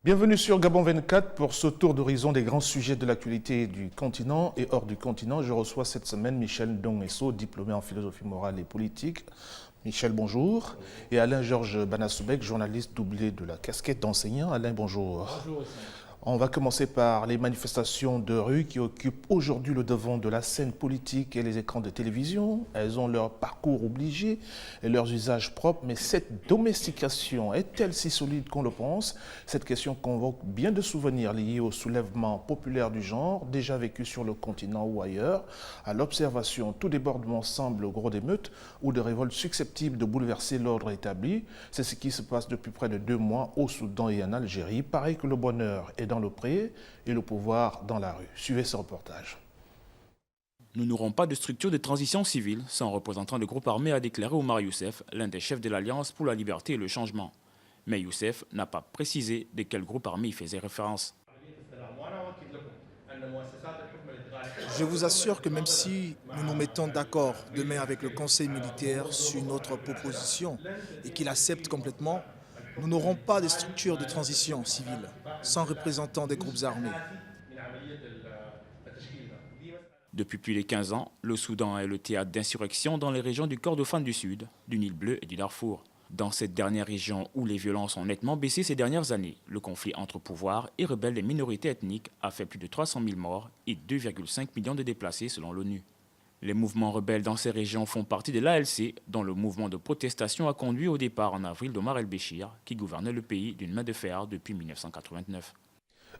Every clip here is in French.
Bienvenue sur Gabon 24 pour ce tour d'horizon des grands sujets de l'actualité du continent et hors du continent. Je reçois cette semaine Michel Ndong-Esso, diplômé en philosophie morale et politique. Michel, bonjour. Et Alain-Georges Banasoubek, journaliste doublé de la casquette d'enseignant. Alain, bonjour. Bonjour. On va commencer par les manifestations de rue qui occupent aujourd'hui le devant de la scène politique et les écrans de télévision. Elles ont leur parcours obligé et leurs usages propres, mais cette domestication est-elle si solide qu'on le pense? Cette question convoque bien de souvenirs liés au soulèvement populaire du genre, déjà vécu sur le continent ou ailleurs. À l'observation, tout débordement semble gros d'émeutes ou de révoltes susceptibles de bouleverser l'ordre établi. C'est ce qui se passe depuis près de 2 mois au Soudan et en Algérie. Pareil que le bonheur est dans le pré et le pouvoir dans la rue. Suivez ce reportage. Nous n'aurons pas de structure de transition civile, sans représentant de groupe armé, a déclaré Omar Youssef, l'un des chefs de l'Alliance pour la liberté et le changement. Mais Youssef n'a pas précisé de quel groupe armé il faisait référence. Je vous assure que même si nous nous mettons d'accord demain avec le Conseil militaire sur notre proposition et qu'il accepte complètement, nous n'aurons pas de structure de transition civile sans représentants des groupes armés. Depuis plus de 15 ans, le Soudan est le théâtre d'insurrections dans les régions du Kordofan du Sud, du Nil bleu et du Darfour. Dans cette dernière région où les violences ont nettement baissé ces dernières années, le conflit entre pouvoir et rebelles des minorités ethniques a fait plus de 300 000 morts et 2,5 millions de déplacés selon l'ONU. Les mouvements rebelles dans ces régions font partie de l'ALC, dont le mouvement de protestation a conduit au départ en avril d'Omar el-Béchir, qui gouvernait le pays d'une main de fer depuis 1989.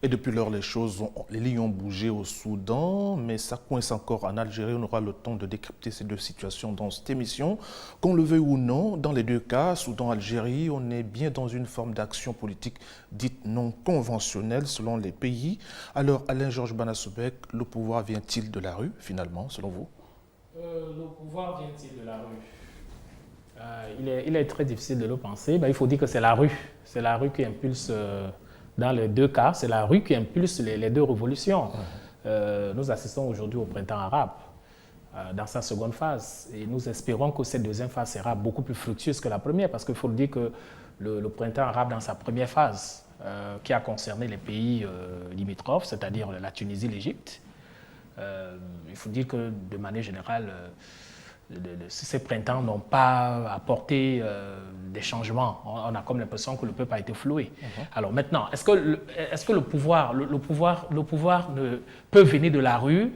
Et depuis lors, les lignes ont bougé au Soudan, mais ça coince encore en Algérie. On aura le temps de décrypter ces deux situations dans cette émission. Qu'on le veuille ou non, dans les deux cas, Soudan-Algérie, on est bien dans une forme d'action politique dite non conventionnelle selon les pays. Alors, Alain-Georges Banasoubek, le pouvoir vient-il de la rue, finalement, selon vous? Le pouvoir vient-il de la rue? Il est très difficile de le penser. Il faut dire que c'est la rue. C'est la rue qui impulse, dans les deux cas, c'est la rue qui impulse les deux révolutions. Nous assistons aujourd'hui au printemps arabe, dans sa seconde phase. Et nous espérons que cette deuxième phase sera beaucoup plus fructueuse que la première, parce qu'il faut dire que le printemps arabe, dans sa première phase, qui a concerné les pays limitrophes, c'est-à-dire la Tunisie, l'Égypte, il faut dire que de manière générale, ces printemps n'ont pas apporté des changements. On a comme l'impression que le peuple a été floué. Alors maintenant, est-ce que le pouvoir ne peut venir de la rue?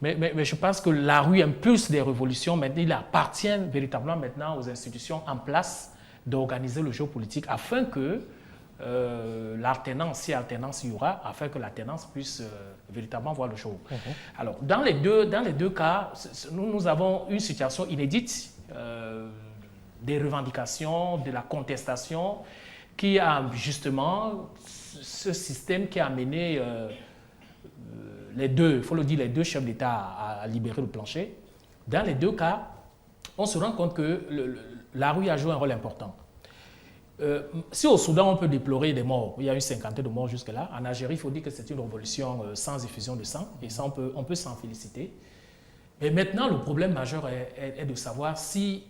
Mais je pense que la rue impulse des révolutions. Maintenant, il appartient véritablement maintenant aux institutions en place d'organiser le jeu politique afin que l'alternance, si alternance il y aura, afin que l'alternance puisse véritablement voir le jour. Alors, dans les deux cas, nous avons une situation inédite, des revendications, de la contestation, qui a justement ce système qui a amené les deux, il faut le dire, les deux chefs d'État à libérer le plancher. Dans les deux cas, on se rend compte que la rue a joué un rôle important. Si au Soudan, on peut déplorer des morts, il y a une cinquantaine de morts jusque-là. En Algérie, il faut dire que c'est une révolution sans effusion de sang, et ça, on peut s'en féliciter. Mais maintenant, le problème majeur est de savoir si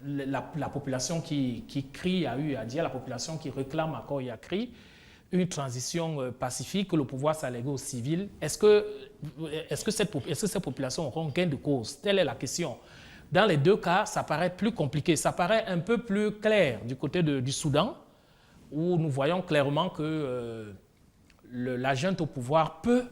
la population qui crie a eu à dire, la population qui réclame encore et a crié, une transition pacifique, que le pouvoir s'allègue aux civils. Est-ce que ces populations auront gain de cause? Telle est la question. Dans les deux cas, ça paraît plus compliqué. Ça paraît un peu plus clair du côté du Soudan, où nous voyons clairement que la junte au pouvoir peut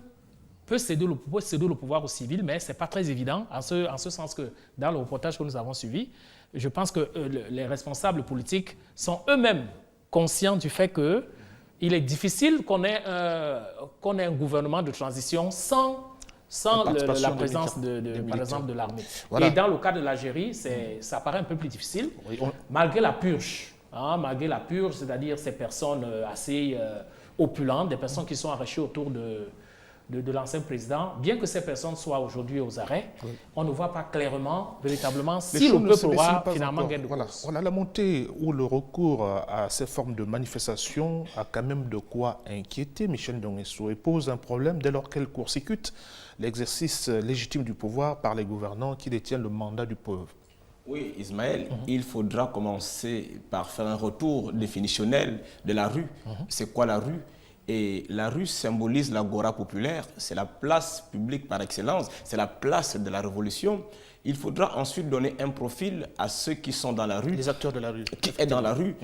céder le pouvoir aux civils, mais ce n'est pas très évident, en ce sens que dans le reportage que nous avons suivi, je pense que les responsables politiques sont eux-mêmes conscients du fait qu'il est difficile qu'on ait un gouvernement de transition sans la présence, par exemple, de l'armée. Voilà. Et dans le cas de l'Algérie, ça paraît un peu plus difficile, malgré la purge. Malgré la purge, c'est-à-dire ces personnes assez opulentes, des personnes qui sont arrachées autour de l'ancien président, bien que ces personnes soient aujourd'hui aux arrêts, on ne voit pas clairement, véritablement, si le peuple aura finalement gain de cause. Voilà, la montée ou le recours à ces formes de manifestation a quand même de quoi inquiéter Michel Ndong-Esso et pose un problème dès lors qu'elle court-circuite l'exercice légitime du pouvoir par les gouvernants qui détiennent le mandat du peuple. Oui, Ismaël, il faudra commencer par faire un retour définitionnel de la rue. C'est quoi la rue? Et la rue symbolise l'agora populaire, c'est la place publique par excellence, c'est la place de la révolution. Il faudra ensuite donner un profil à ceux qui sont dans la rue. Les acteurs de la rue. Qui est dans la rue.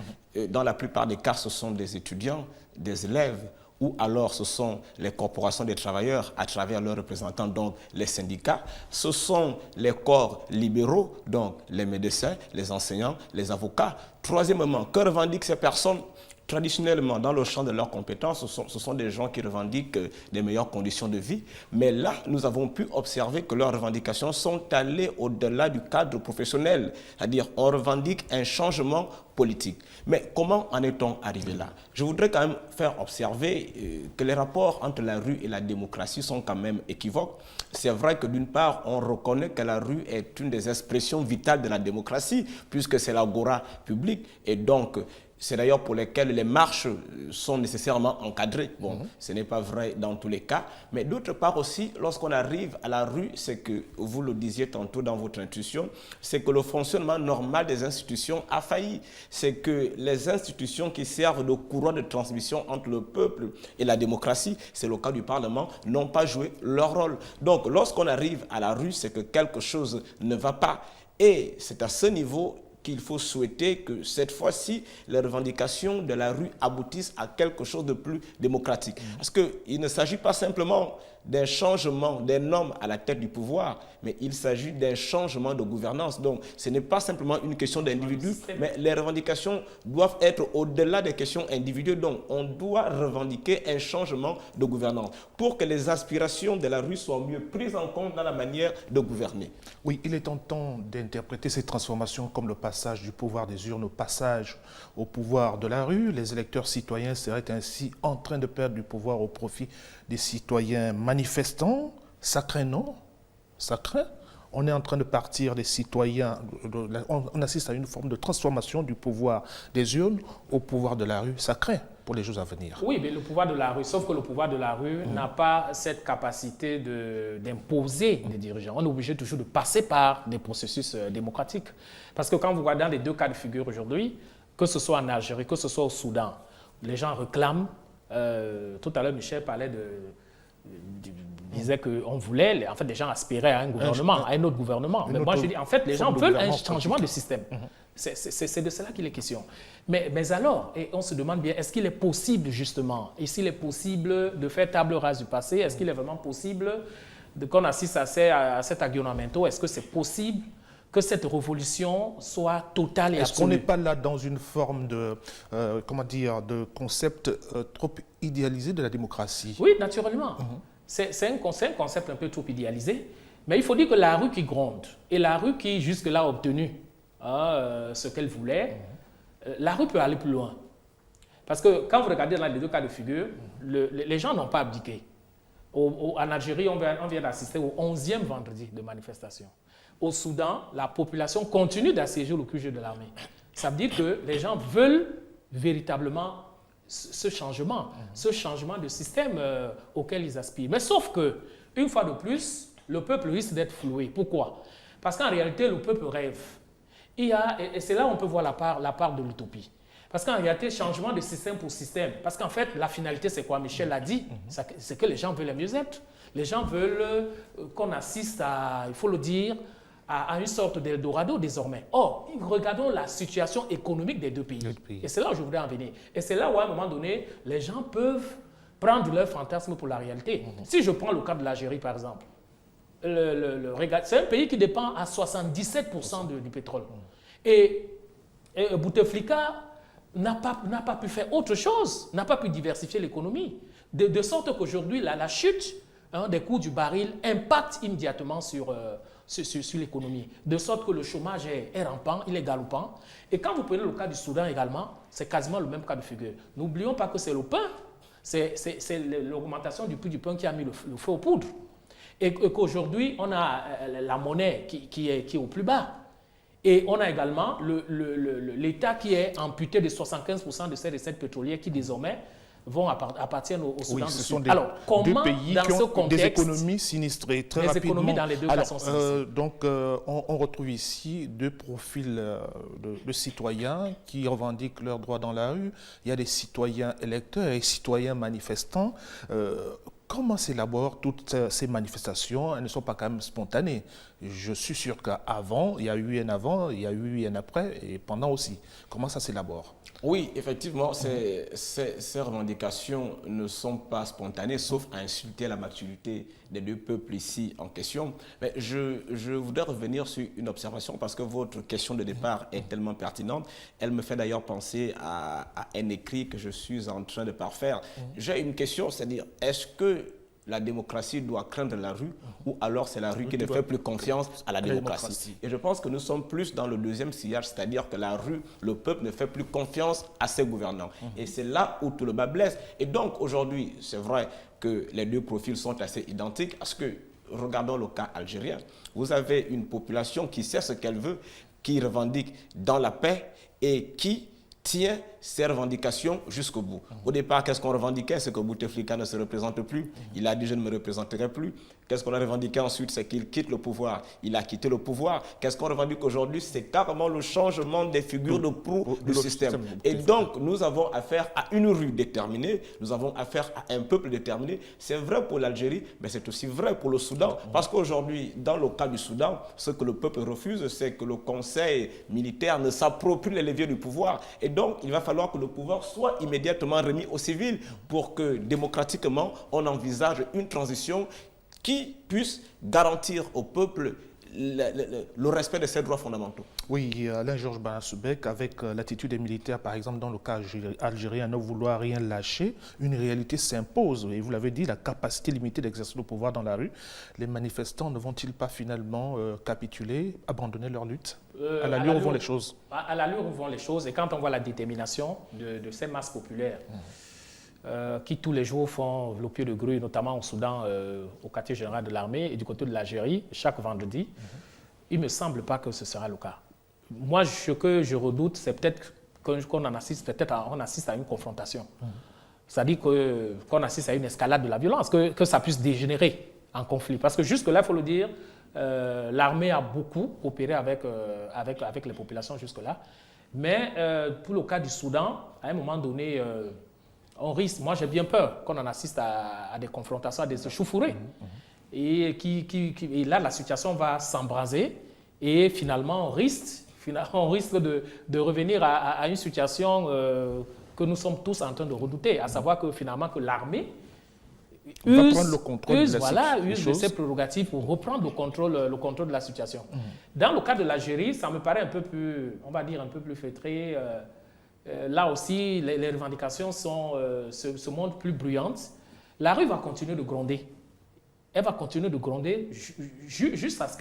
Dans la plupart des cas, ce sont des étudiants, des élèves, ou alors ce sont les corporations des travailleurs à travers leurs représentants, donc les syndicats. Ce sont les corps libéraux, donc les médecins, les enseignants, les avocats. Troisièmement, que revendiquent ces personnes? Traditionnellement, dans le champ de leurs compétences, ce sont des gens qui revendiquent des meilleures conditions de vie. Mais là, nous avons pu observer que leurs revendications sont allées au-delà du cadre professionnel. C'est-à-dire, on revendique un changement politique. Mais comment en est-on arrivé là? Je voudrais quand même faire observer que les rapports entre la rue et la démocratie sont quand même équivoques. C'est vrai que d'une part, on reconnaît que la rue est une des expressions vitales de la démocratie, puisque c'est l'agora publique, et donc c'est d'ailleurs pour lesquels les marches sont nécessairement encadrées. Bon, ce n'est pas vrai dans tous les cas. Mais d'autre part aussi, lorsqu'on arrive à la rue, c'est que, vous le disiez tantôt dans votre intuition, c'est que le fonctionnement normal des institutions a failli. C'est que les institutions qui servent de courroie de transmission entre le peuple et la démocratie, c'est le cas du Parlement, n'ont pas joué leur rôle. Donc, lorsqu'on arrive à la rue, c'est que quelque chose ne va pas. Et c'est à ce niveau qu'il faut souhaiter que cette fois-ci, les revendications de la rue aboutissent à quelque chose de plus démocratique. Parce qu'il ne s'agit pas simplement d'un changement d'un homme à la tête du pouvoir, mais il s'agit d'un changement de gouvernance. Donc, ce n'est pas simplement une question d'individu, mais les revendications doivent être au-delà des questions individuelles. Donc, on doit revendiquer un changement de gouvernance pour que les aspirations de la rue soient mieux prises en compte dans la manière de gouverner. Oui, il est tentant d'interpréter ces transformations comme le passage du pouvoir des urnes au passage au pouvoir de la rue. Les électeurs citoyens seraient ainsi en train de perdre du pouvoir au profit des citoyens manifestants. Ça craint, non? Ça craint. On est en train de partir des citoyens, on assiste à une forme de transformation du pouvoir des urnes au pouvoir de la rue. Ça craint pour les jours à venir. Oui, mais le pouvoir de la rue, sauf que le pouvoir de la rue n'a pas cette capacité d'imposer des dirigeants. On est obligé toujours de passer par des processus démocratiques. Parce que quand vous regardez dans les deux cas de figure aujourd'hui, que ce soit en Algérie, que ce soit au Soudan, les gens réclament, tout à l'heure Michel parlait disait qu'on voulait, en fait, les gens aspiraient à un gouvernement, à un autre gouvernement. Mais moi, je dis, en fait, les gens veulent un changement de système. C'est de cela qu'il est question. Mais alors, et on se demande bien, est-ce qu'il est possible, justement, et s'il est possible de faire table rase du passé, est-ce qu'il est vraiment possible qu'on assiste à cet aggiornamento, est-ce que c'est possible que cette révolution soit totale et absolue? Est-ce qu'on n'est pas là dans une forme de, de concept trop idéalisé de la démocratie? Oui, naturellement. C'est un concept un peu trop idéalisé. Mais il faut dire que la rue qui gronde et la rue qui jusque-là a obtenu ce qu'elle voulait, la rue peut aller plus loin. Parce que quand vous regardez dans les deux cas de figure, les gens n'ont pas abdiqué. En Algérie, on vient d'assister au 11e vendredi de manifestation. Au Soudan, la population continue d'assiéger le QG de l'armée. Ça veut dire que les gens veulent véritablement ce changement de système auquel ils aspirent. Mais sauf que, une fois de plus, le peuple risque d'être floué. Pourquoi? Parce qu'en réalité, le peuple rêve. Et c'est là où on peut voir la part de l'utopie. Parce qu'en réalité, changement de système pour système. Parce qu'en fait, la finalité, c'est quoi? Michel l'a dit, c'est que les gens veulent mieux-être. Les gens veulent qu'on assiste à, il faut le dire, à une sorte d'Eldorado désormais. Or, regardons la situation économique des deux pays. Et c'est là où je voudrais en venir. Et c'est là où, à un moment donné, les gens peuvent prendre leur fantasme pour la réalité. Si je prends le cas de l'Algérie, par exemple, c'est un pays qui dépend à 77% du pétrole. Et Bouteflika n'a pas pu faire autre chose, n'a pas pu diversifier l'économie. De sorte qu'aujourd'hui, la chute des coûts du baril impacte immédiatement sur l'économie. De sorte que le chômage est rampant, il est galopant. Et quand vous prenez le cas du Soudan également, c'est quasiment le même cas de figure. N'oublions pas que c'est le pain, c'est l'augmentation du prix du pain qui a mis le feu aux poudres. Et qu'aujourd'hui, on a la monnaie qui est au plus bas. Et on a également l'État qui est amputé de 75% de ses recettes pétrolières qui désormais appartiennent au Soudan Oui, du ce Sud. sont Alors, comment, deux pays dans qui ce ont contexte, des économies sinistrées très les rapidement. économies dans les deux cas sont sinistrées. Donc, on retrouve ici deux profils de citoyens qui revendiquent leurs droits dans la rue. Il y a des citoyens électeurs et citoyens manifestants. Comment s'élaborent toutes ces manifestations? Elles ne sont pas quand même spontanées. Je suis sûr qu'avant, il y a eu un avant, il y a eu un après, et pendant aussi. Comment ça s'élabore? Oui, effectivement, ces revendications ne sont pas spontanées, sauf à insulter la maturité des deux peuples ici en question. Mais je voudrais revenir sur une observation parce que votre question de départ est tellement pertinente. Elle me fait d'ailleurs penser à un écrit que je suis en train de parfaire. J'ai une question, c'est-à-dire, est-ce que la démocratie doit craindre la rue ou alors c'est la rue qui ne fait plus confiance à la démocratie. Et je pense que nous sommes plus dans le deuxième sillage, c'est-à-dire que la rue, le peuple ne fait plus confiance à ses gouvernants. Et c'est là où tout le bas blesse. Et donc aujourd'hui, c'est vrai que les deux profils sont assez identiques parce que, regardons le cas algérien, vous avez une population qui sait ce qu'elle veut, qui revendique dans la paix et qui tient ses revendications jusqu'au bout. Au départ, qu'est-ce qu'on revendiquait? C'est que Bouteflika ne se représente plus. Il a dit « je ne me représenterai plus ». Qu'est-ce qu'on a revendiqué ensuite? C'est qu'il quitte le pouvoir. Il a quitté le pouvoir. Qu'est-ce qu'on revendique aujourd'hui? C'est carrément le changement des figures de proue du système. Et donc, nous avons affaire à une rue déterminée. Nous avons affaire à un peuple déterminé. C'est vrai pour l'Algérie, mais c'est aussi vrai pour le Soudan. Parce qu'aujourd'hui, dans le cas du Soudan, ce que le peuple refuse, c'est que le conseil militaire ne s'approprie les leviers du pouvoir. Et donc, il va falloir que le pouvoir soit immédiatement remis aux civils pour que, démocratiquement, on envisage une transition qui puisse garantir au peuple le respect de ses droits fondamentaux. Oui, Alain Georges Banasoubek, avec l'attitude des militaires, par exemple, dans le cas algérien, ne vouloir rien lâcher, une réalité s'impose. Et vous l'avez dit, la capacité limitée d'exercer le pouvoir dans la rue. Les manifestants ne vont-ils pas finalement capituler, abandonner leur lutte? À l'allure où vont les choses. À l'allure où vont les choses, et quand on voit la détermination de ces masses populaires, qui tous les jours font le pied de grue, notamment au Soudan, au quartier général de l'armée, et du côté de l'Algérie, chaque vendredi, il ne me semble pas que ce sera le cas. Moi, ce que je redoute, c'est peut-être qu'on assiste à une confrontation. C'est-à-dire qu'on assiste à une escalade de la violence, que ça puisse dégénérer en conflit. Parce que jusque-là, il faut le dire, l'armée a beaucoup coopéré avec les populations jusque-là. Mais pour le cas du Soudan, à un moment donné, on risque, moi j'ai bien peur qu'on en assiste à des confrontations, à des échauffourées. Et là, la situation va s'embraser et finalement, on risque de revenir à une situation que nous sommes tous en train de redouter, à savoir que finalement, que l'armée use de ses prérogatives pour reprendre le contrôle de la situation. Dans le cas de l'Algérie, ça me paraît un peu plus, on va dire, un peu plus feutré. Là aussi, les revendications se montrent plus bruyantes. La rue va continuer de gronder. Elle va continuer de gronder jusqu'à ce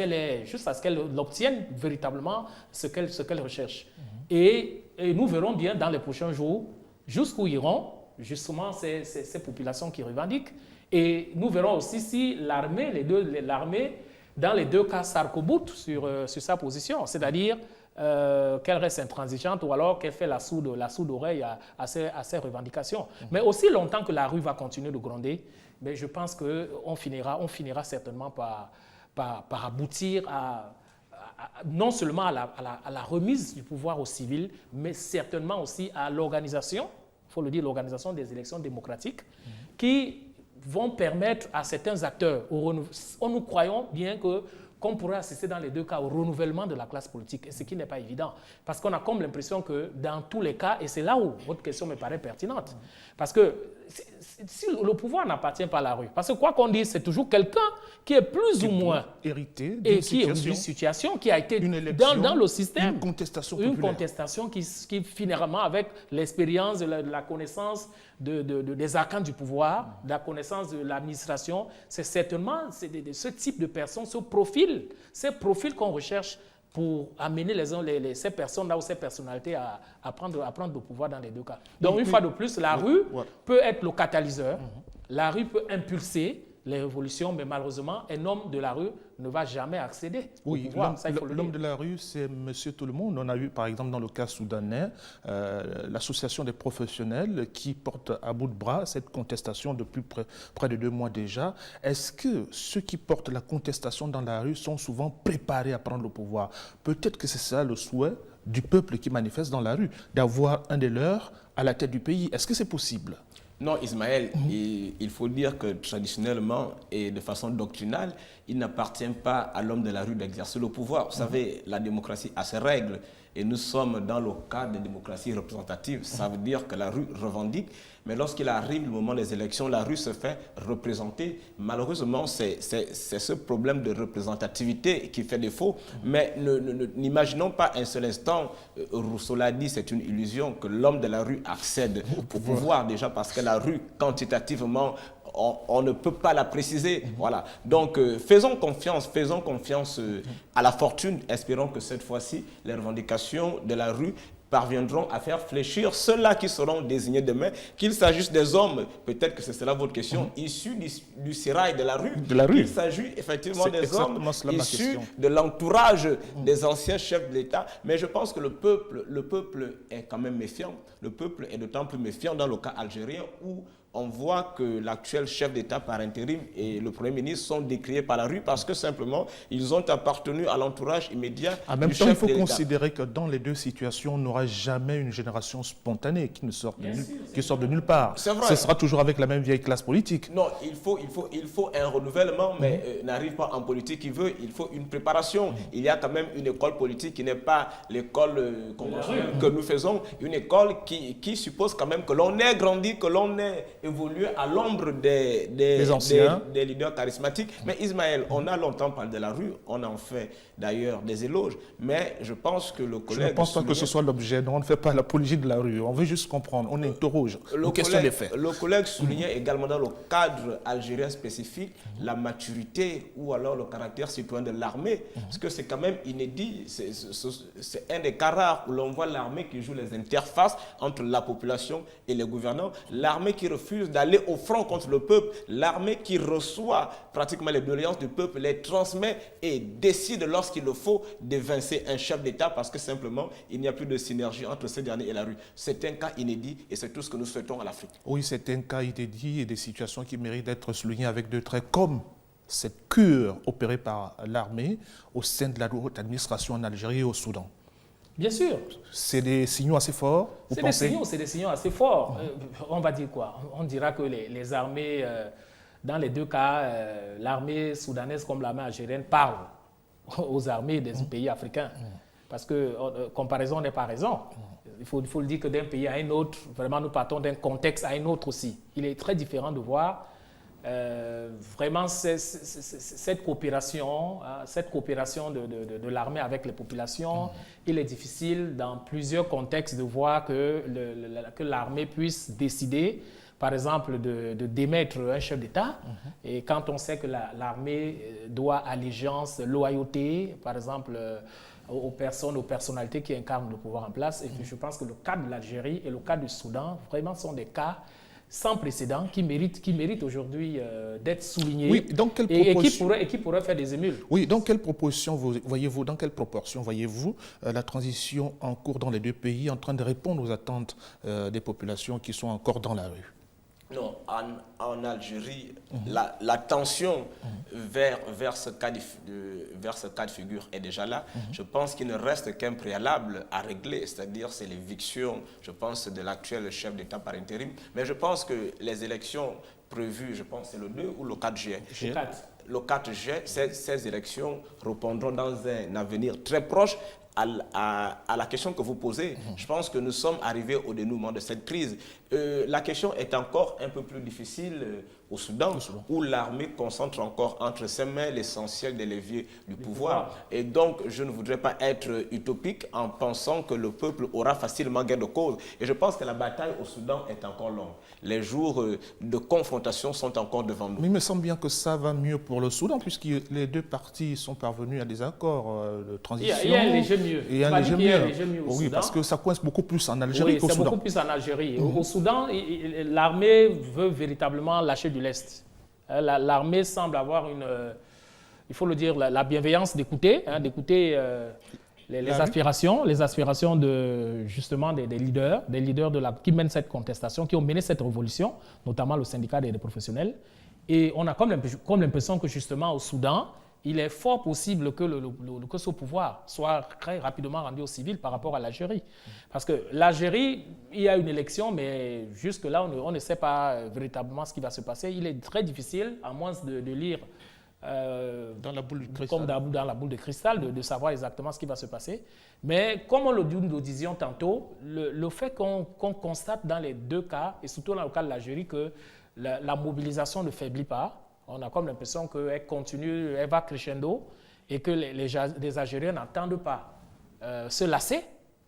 qu'elle obtienne véritablement ce qu'elle recherche. Et nous verrons bien dans les prochains jours jusqu'où iront justement ces populations qui revendiquent. Et nous verrons aussi si l'armée, dans les deux cas, s'arc-boute sur sa position, c'est-à-dire qu'elle reste intransigeante ou alors qu'elle fait la sourde oreille à ces revendications. Mais aussi longtemps que la rue va continuer de gronder, mais je pense qu'on finira certainement par aboutir non seulement à la remise du pouvoir aux civils, mais certainement aussi à l'organisation, il faut le dire, l'organisation des élections démocratiques qui vont permettre à certains acteurs, nous croyons bien qu'on pourrait assister dans les deux cas au renouvellement de la classe politique, et ce qui n'est pas évident. Parce qu'on a comme l'impression que dans tous les cas, et c'est là où votre question me paraît pertinente, parce que si le pouvoir n'appartient pas à la rue, parce que quoi qu'on dise, c'est toujours quelqu'un qui est plus ou moins hérité d'une situation qui a été dans le système. Une contestation populaire. Une contestation qui finalement, avec l'expérience, de la connaissance des arcanes du pouvoir, de la connaissance de l'administration, c'est certainement ce type de personnes, ces profils qu'on recherche pour amener ces personnes-là ou ces personnalités à prendre le pouvoir dans les deux cas. Donc, une fois de plus, la rue peut être le catalyseur, la rue peut impulser, les révolutions, mais malheureusement, un homme de la rue ne va jamais accéder au Oui, pouvoir. Ça, il faut le l'homme dire. de la rue, c'est monsieur tout le monde. On a eu, par exemple, dans le cas soudanais, l'association des professionnels qui porte à bout de bras cette contestation depuis près de 2 mois déjà. Est-ce que ceux qui portent la contestation dans la rue sont souvent préparés à prendre le pouvoir? Peut-être que c'est ça le souhait du peuple qui manifeste dans la rue, d'avoir un des leurs à la tête du pays. Est-ce que c'est possible? Non, Ismaël, il faut dire que traditionnellement et de façon doctrinale, il n'appartient pas à l'homme de la rue d'exercer le pouvoir. Vous savez, la démocratie a ses règles et nous sommes dans le cadre de démocratie représentative. Ça veut dire que la rue revendique, mais lorsqu'il arrive le moment des élections, la rue se fait représenter. Malheureusement, c'est ce problème de représentativité qui fait défaut. Mais n'imaginons pas un seul instant, Rousseau l'a dit, c'est une illusion que l'homme de la rue accède au pouvoir déjà parce que la rue, quantitativement, on ne peut pas la préciser. Voilà. Donc, faisons confiance à la fortune. Espérons que cette fois-ci, les revendications de la rue parviendront à faire fléchir ceux-là qui seront désignés demain, qu'il s'agisse des hommes, peut-être que c'est cela votre question, issus du sérail de la rue, qu'il s'agisse effectivement des hommes issus de l'entourage des anciens chefs de l'État. Mais je pense que le peuple est quand même méfiant. Le peuple est d'autant plus méfiant dans le cas algérien où on voit que l'actuel chef d'État par intérim et le Premier ministre sont décriés par la rue parce que simplement, ils ont appartenu à l'entourage immédiat du chef de l'État. En même temps, il faut considérer que dans les deux situations, on n'aura jamais une génération spontanée qui sort de nulle part. C'est vrai. Ce sera toujours avec la même vieille classe politique. Non, il faut un renouvellement, mais n'arrive pas en politique qui veut, il faut une préparation. Il y a quand même une école politique qui n'est pas l'école conventionnelle que nous faisons, une école qui suppose quand même que l'on ait grandi, que l'on ait évolué à l'ombre des leaders charismatiques. Mais Ismaël, on a longtemps parlé de la rue, on en fait d'ailleurs des éloges, mais je pense que le collègue... Je ne pense pas que ce soit l'objet, on ne fait pas l'apologie de la rue, on veut juste comprendre, on interroge, on questionne les faits. Le collègue soulignait également dans le cadre algérien spécifique la maturité ou alors le caractère citoyen de l'armée, parce que c'est quand même inédit, c'est un des cas rares où l'on voit l'armée qui joue les interfaces entre la population et les gouvernants, l'armée qui refuse d'aller au front contre le peuple, l'armée qui reçoit pratiquement les doléances du peuple, les transmet et décide lorsqu'il le faut d'évincer un chef d'État parce que simplement il n'y a plus de synergie entre ces derniers et la rue. C'est un cas inédit et c'est tout ce que nous souhaitons à l'Afrique. Oui, c'est un cas inédit et des situations qui méritent d'être soulignées avec 2 traits comme cette cure opérée par l'armée au sein de la haute administration en Algérie et au Soudan. Bien sûr. C'est des signaux assez forts, vous pensez? C'est des signaux assez forts. On va dire quoi? On dira que les armées, dans les 2 cas, l'armée soudanaise comme l'armée algérienne parle aux armées des pays africains. Parce que comparaison n'est pas raison. Il faut le dire que d'un pays à un autre, vraiment nous partons d'un contexte à un autre aussi. Il est très différent de voir vraiment cette coopération de l'armée avec les populations. Il est difficile dans plusieurs contextes de voir que l'armée puisse décider, par exemple, de démettre un chef d'État. Et quand on sait que l'armée doit allégeance, loyauté, par exemple, aux personnes, aux personnalités qui incarnent le pouvoir en place. Et je pense que le cas de l'Algérie et le cas du Soudan, vraiment, sont des cas sans précédent qui méritent aujourd'hui d'être soulignés. Oui, dans quelle proportion... et qui pourraient faire des émules. Oui, dans quelle proportion voyez-vous la transition en cours dans les 2 pays en train de répondre aux attentes des populations qui sont encore dans la rue? Non, en Algérie, la tension vers ce cas de figure est déjà là. Je pense qu'il ne reste qu'un préalable à régler, c'est-à-dire c'est l'éviction, je pense, de l'actuel chef d'État par intérim. Mais je pense que les élections prévues, je pense c'est le 2 ou le 4 juillet. Le 4 juillet, ces élections répondront dans un avenir très proche à la question que vous posez. Je pense que nous sommes arrivés au dénouement de cette crise. La question est encore un peu plus difficile au Soudan, où l'armée concentre encore entre ses mains l'essentiel des leviers du pouvoir. Et donc, je ne voudrais pas être utopique en pensant que le peuple aura facilement gain de cause. Et je pense que la bataille au Soudan est encore longue. Les jours de confrontation sont encore devant nous. Mais il me semble bien que ça va mieux pour le Soudan, puisque les 2 parties sont parvenus à des accords de transition. Il y a un léger mieux. Il y a un léger mieux. Au oui, Soudan. parce que ça coince beaucoup plus en Algérie qu'au Soudan. C'est beaucoup plus en Algérie. Au Soudan, l'armée veut véritablement lâcher du lest. L'armée semble avoir il faut le dire, la bienveillance d'écouter, les aspirations justement des leaders qui mènent cette contestation, qui ont mené cette révolution, notamment le syndicat des professionnels. Et on a comme l'impression que justement au Soudan, il est fort possible que ce pouvoir soit très rapidement rendu aux civils par rapport à l'Algérie. Parce que l'Algérie, il y a une élection, mais jusque-là, on ne sait pas véritablement ce qui va se passer. Il est très difficile, à moins de lire dans la boule de cristal, comme dans la boule de cristal, de savoir exactement ce qui va se passer. Mais comme nous le disions tantôt, le fait qu'on constate dans les deux cas, et surtout dans le cas de l'Algérie, que la mobilisation ne faiblit pas. On a comme l'impression qu'elle continue, elle va crescendo et que les Algériens n'entendent pas se lasser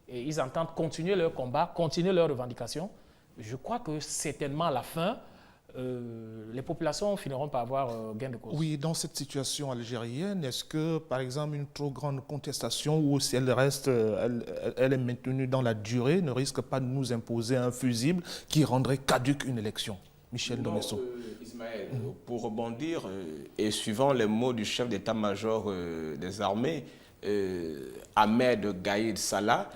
et ils entendent continuer leur combat, continuer leurs revendications. Je crois que certainement à la fin, les populations finiront par avoir gain de cause. Oui, dans cette situation algérienne, est-ce que, par exemple, une trop grande contestation ou si elle reste, elle est maintenue dans la durée, ne risque pas de nous imposer un fusible qui rendrait caduque une élection? Michel Domesso. Ismaël, pour rebondir, et suivant les mots du chef d'état-major des armées, Ahmed Gaïd Salah,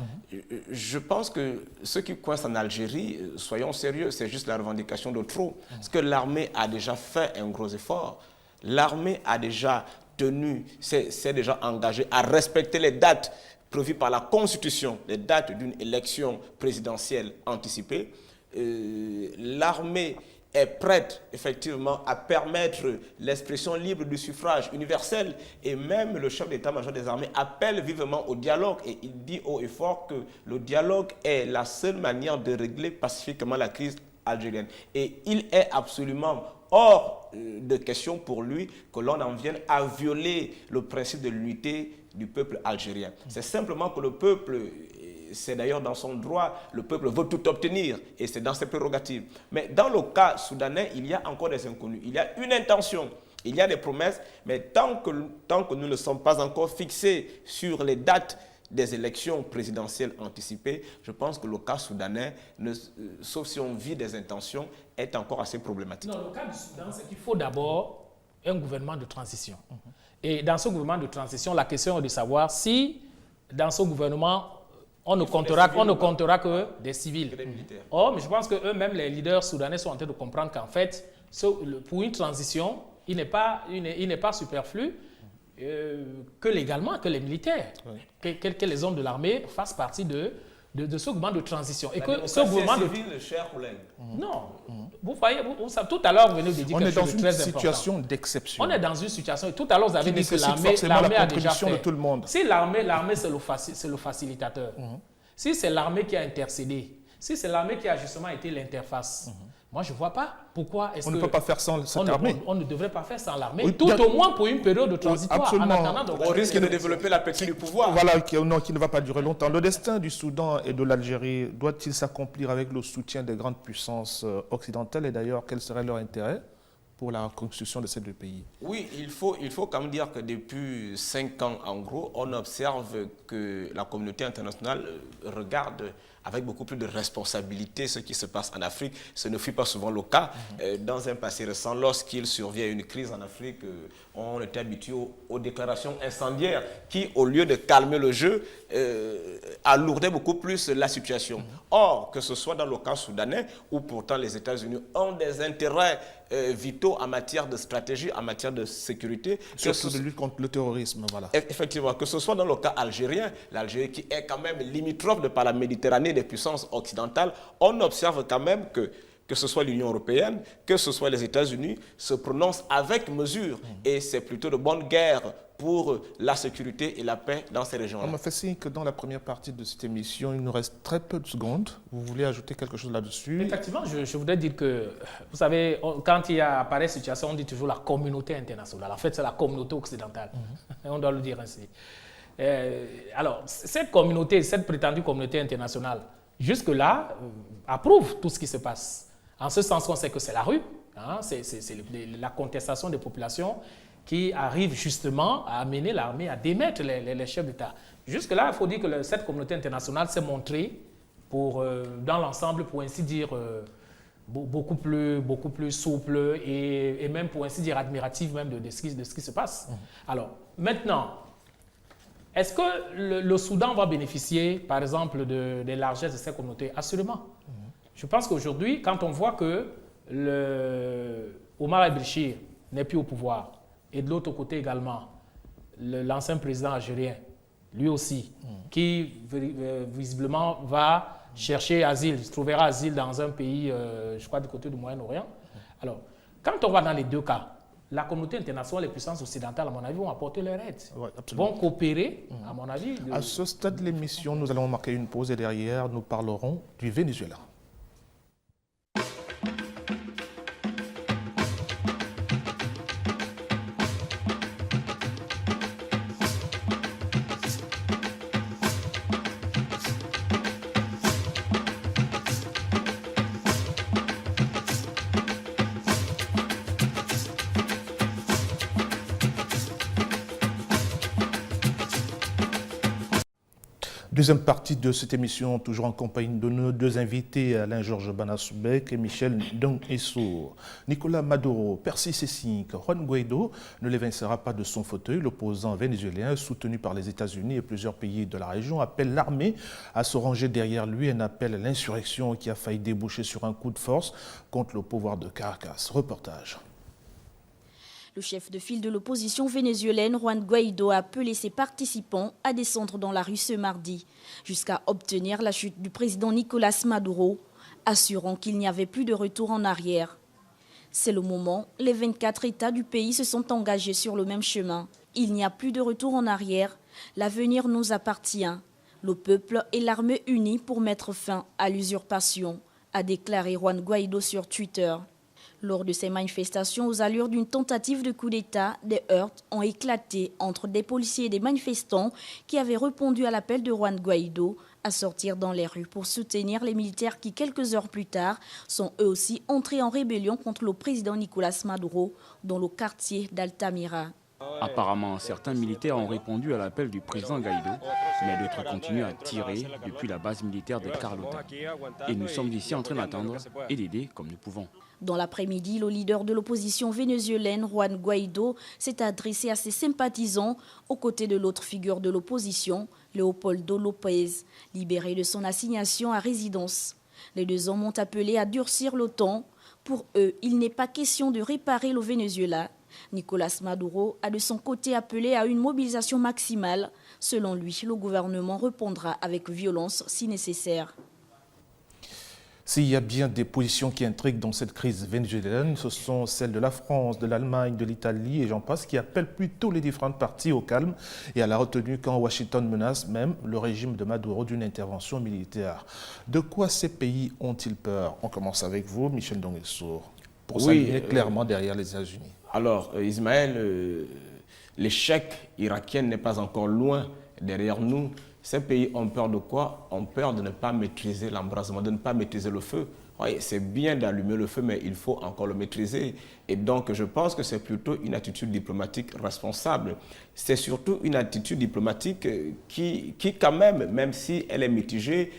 je pense que ce qui coince en Algérie, soyons sérieux, c'est juste la revendication de trop. Parce que l'armée a déjà fait un gros effort. L'armée a déjà tenu, s'est déjà engagée à respecter les dates prévues par la Constitution, les dates d'une élection présidentielle anticipée. L'armée est prête effectivement à permettre l'expression libre du suffrage universel et même le chef d'état-major des armées appelle vivement au dialogue et il dit haut et fort que le dialogue est la seule manière de régler pacifiquement la crise algérienne. Et il est absolument hors de question pour lui que l'on en vienne à violer le principe de l'unité du peuple algérien. C'est simplement que le peuple, c'est d'ailleurs dans son droit, le peuple veut tout obtenir et c'est dans ses prérogatives. Mais dans le cas soudanais, il y a encore des inconnus. Il y a une intention, il y a des promesses, mais tant que nous ne sommes pas encore fixés sur les dates des élections présidentielles anticipées, je pense que le cas soudanais, sauf si on vit des intentions, est encore assez problématique. Non, le cas du Soudan, c'est qu'il faut d'abord un gouvernement de transition. Et dans ce gouvernement de transition, la question est de savoir si, dans ce gouvernement, on ne comptera que des civils. Or, mais je pense qu'eux-mêmes, les leaders soudanais, sont en train de comprendre qu'en fait, pour une transition, il n'est pas superflu que légalement, que les militaires, que les hommes de l'armée fassent partie de ce gouvernement de transition. Et que ce gouvernement de cher Non. Vous voyez, tout à l'heure, vous venez de dire quelque chose de très important. On est dans une situation d'exception. On est dans une situation, et tout à l'heure, vous avez dit que l'armée a déjà fait. De tout le monde. Si l'armée, c'est le facilitateur. Si c'est l'armée qui a intercédé, si c'est l'armée qui a justement été l'interface, moi, je ne vois pas pourquoi est-ce qu'on ne peut pas faire sans cette armée. On ne devrait pas faire sans l'armée, tout au moins pour une période de transitoire. Au risque de développer l'appétit du pouvoir. Voilà, qui ne va pas durer longtemps. Le destin du Soudan et de l'Algérie doit-il s'accomplir avec le soutien des grandes puissances occidentales? Et d'ailleurs, quel serait leur intérêt pour la reconstruction de ces deux pays? Oui, il faut quand même dire que depuis 5 ans, en gros, on observe que la communauté internationale regarde avec beaucoup plus de responsabilité ce qui se passe en Afrique. Ce ne fut pas souvent le cas. Dans un passé récent, lorsqu'il survient une crise en Afrique, on était habitué aux déclarations incendiaires qui, au lieu de calmer le jeu, alourdaient beaucoup plus la situation. Or, que ce soit dans le cas soudanais, où pourtant les États-Unis ont des intérêts vitaux en matière de stratégie, en matière de sécurité. Surtout de lutte contre le terrorisme, voilà. Effectivement, que ce soit dans le cas algérien, l'Algérie qui est quand même limitrophe de par la Méditerranée des puissances occidentales, on observe quand même que ce soit l'Union européenne, que ce soit les États-Unis, se prononcent avec mesure. Et c'est plutôt de bonne guerre pour la sécurité et la paix dans ces régions-là. On m'a fait signe que dans la première partie de cette émission, il nous reste très peu de secondes. Vous voulez ajouter quelque chose là-dessus? Effectivement, je voudrais dire que, vous savez, quand il y a pareille situation, on dit toujours la communauté internationale. En fait, c'est la communauté occidentale. On doit le dire ainsi. Alors, cette prétendue communauté internationale, jusque-là, approuve tout ce qui se passe. En ce sens qu'on sait que c'est la rue, hein, c'est la contestation des populations qui arrive justement à amener l'armée à démettre les chefs d'État. Jusque-là, il faut dire que cette communauté internationale s'est montrée, dans l'ensemble, pour ainsi dire, beaucoup plus souple et même, pour ainsi dire, admirative même de ce qui se passe. Alors, maintenant, est-ce que le Soudan va bénéficier, par exemple, des largesses de ces communautés? Assurément. Je pense qu'aujourd'hui, quand on voit que Omar el-Béchir n'est plus au pouvoir, et de l'autre côté également, l'ancien président algérien, lui aussi, qui visiblement va chercher asile, trouvera asile dans un pays, je crois, du côté du Moyen-Orient. Alors, quand on va dans les deux cas, la communauté internationale, les puissances occidentales, à mon avis, vont apporter leur aide, vont coopérer, à mon avis. À ce stade de l'émission, nous allons marquer une pause et derrière, nous parlerons du Venezuela. Deuxième partie de cette émission, toujours en compagnie de nos deux invités, Alain-Georges Banasoubek et Michel Ndong-Essour. Nicolas Maduro persiste et signe que Juan Guaido ne l'évincera pas de son fauteuil. L'opposant vénézuélien, soutenu par les États-Unis et plusieurs pays de la région, appelle l'armée à se ranger derrière lui, un appel à l'insurrection qui a failli déboucher sur un coup de force contre le pouvoir de Caracas. Reportage. Le chef de file de l'opposition vénézuélienne, Juan Guaido, a appelé ses participants à descendre dans la rue ce mardi, jusqu'à obtenir la chute du président Nicolas Maduro, assurant qu'il n'y avait plus de retour en arrière. C'est le moment, les 24 États du pays se sont engagés sur le même chemin. Il n'y a plus de retour en arrière, l'avenir nous appartient. Le peuple et l'armée unis pour mettre fin à l'usurpation, a déclaré Juan Guaido sur Twitter. Lors de ces manifestations aux allures d'une tentative de coup d'État, des heurts ont éclaté entre des policiers et des manifestants qui avaient répondu à l'appel de Juan Guaido à sortir dans les rues pour soutenir les militaires qui, quelques heures plus tard, sont eux aussi entrés en rébellion contre le président Nicolas Maduro dans le quartier d'Altamira. Apparemment, certains militaires ont répondu à l'appel du président Guaido, mais d'autres continuent à tirer depuis la base militaire de Carlota. Et nous sommes ici en train d'attendre et d'aider comme nous pouvons. Dans l'après-midi, le leader de l'opposition vénézuélienne, Juan Guaido, s'est adressé à ses sympathisants aux côtés de l'autre figure de l'opposition, Leopoldo López, libéré de son assignation à résidence. Les deux hommes ont appelé à durcir le ton. Pour eux, il n'est pas question de réparer le Venezuela. Nicolas Maduro a de son côté appelé à une mobilisation maximale. Selon lui, le gouvernement répondra avec violence si nécessaire. S'il y a bien des positions qui intriguent dans cette crise vénézuélienne, ce sont celles de la France, de l'Allemagne, de l'Italie et j'en passe, qui appellent plutôt les différentes parties au calme et à la retenue quand Washington menace même le régime de Maduro d'une intervention militaire. De quoi ces pays ont-ils peur? On commence avec vous, Michel Ndong-Essour, pour s'aligner clairement derrière les États-Unis. Alors, Ismaël, l'échec irakien n'est pas encore loin derrière nous. Ces pays ont peur de quoi? Ont peur de ne pas maîtriser l'embrasement, de ne pas maîtriser le feu. Oui, c'est bien d'allumer le feu, mais il faut encore le maîtriser. Et donc, je pense que c'est plutôt une attitude diplomatique responsable. C'est surtout une attitude diplomatique qui quand même si elle est mitigée,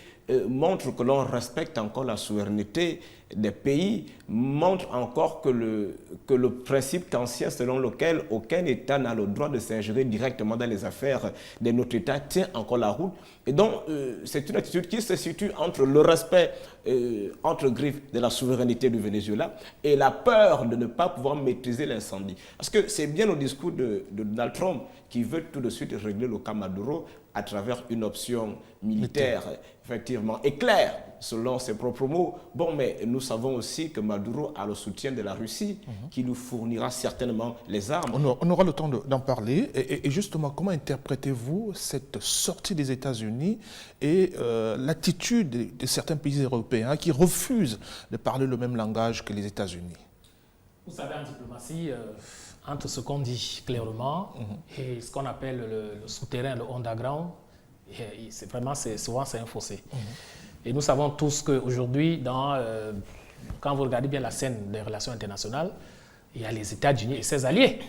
montre que l'on respecte encore la souveraineté des pays, montre encore que le principe ancien selon lequel aucun État n'a le droit de s'ingérer directement dans les affaires de notre État tient encore la route. Et donc, c'est une attitude qui se situe entre le respect, entre griffes, de la souveraineté du Venezuela et la peur de ne pas pouvoir maîtriser l'incendie. Parce que c'est bien le discours de Donald Trump qui veut tout de suite régler le cas Maduro à travers une option militaire, effectivement, et claire, selon ses propres mots. Bon, mais nous savons aussi que Maduro a le soutien de la Russie, qui nous fournira certainement les armes. On aura le temps d'en parler. Et justement, comment interprétez-vous cette sortie des États-Unis et l'attitude de certains pays européens qui refusent de parler le même langage que les États-Unis? Vous savez, en diplomatie, entre ce qu'on dit clairement et ce qu'on appelle le souterrain, le underground, souvent un fossé. Et nous savons tous qu'aujourd'hui, quand vous regardez bien la scène des relations internationales, il y a les États-Unis et ses alliés.